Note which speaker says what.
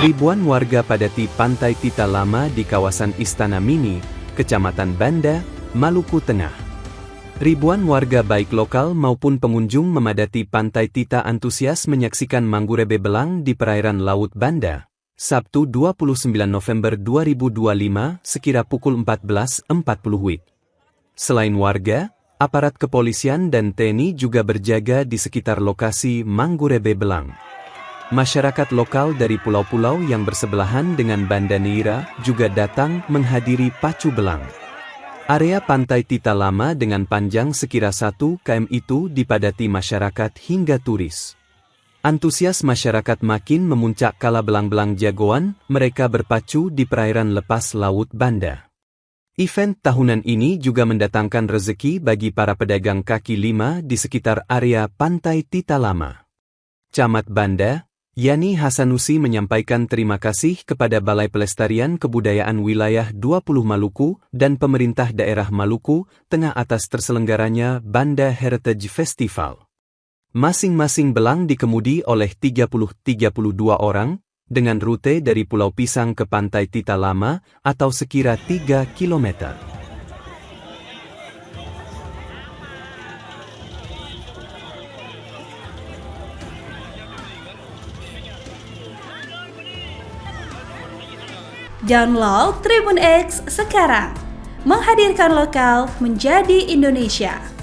Speaker 1: Ribuan warga padati Pantai Tita Lama di kawasan Istana Mini, Kecamatan Banda, Maluku Tengah. Ribuan warga baik lokal maupun pengunjung memadati Pantai Tita antusias menyaksikan Manggurebe Belang di perairan Laut Banda, Sabtu 29 November 2025 sekira pukul 14.40 WIB. Selain warga, aparat kepolisian dan TNI juga berjaga di sekitar lokasi Manggurebe Belang. Masyarakat lokal dari pulau-pulau yang bersebelahan dengan Banda Neira juga datang menghadiri pacu belang. Area Pantai Tita Lama dengan panjang sekira 1 km itu dipadati masyarakat hingga turis. Antusias masyarakat makin memuncak kala belang-belang jagoan mereka berpacu di perairan lepas Laut Banda. Event tahunan ini juga mendatangkan rezeki bagi para pedagang kaki lima di sekitar area Pantai Tita Lama. Camat Banda, Yani Hasanusi menyampaikan terima kasih kepada Balai Pelestarian Kebudayaan Wilayah 20 Maluku dan pemerintah daerah Maluku Tengah atas terselenggaranya Banda Heritage Festival. Masing-masing belang dikemudi oleh 32 orang, dengan rute dari Pulau Pisang ke Pantai Tita Lama atau sekira 3 km.
Speaker 2: Download Tribun X sekarang, menghadirkan lokal menjadi Indonesia.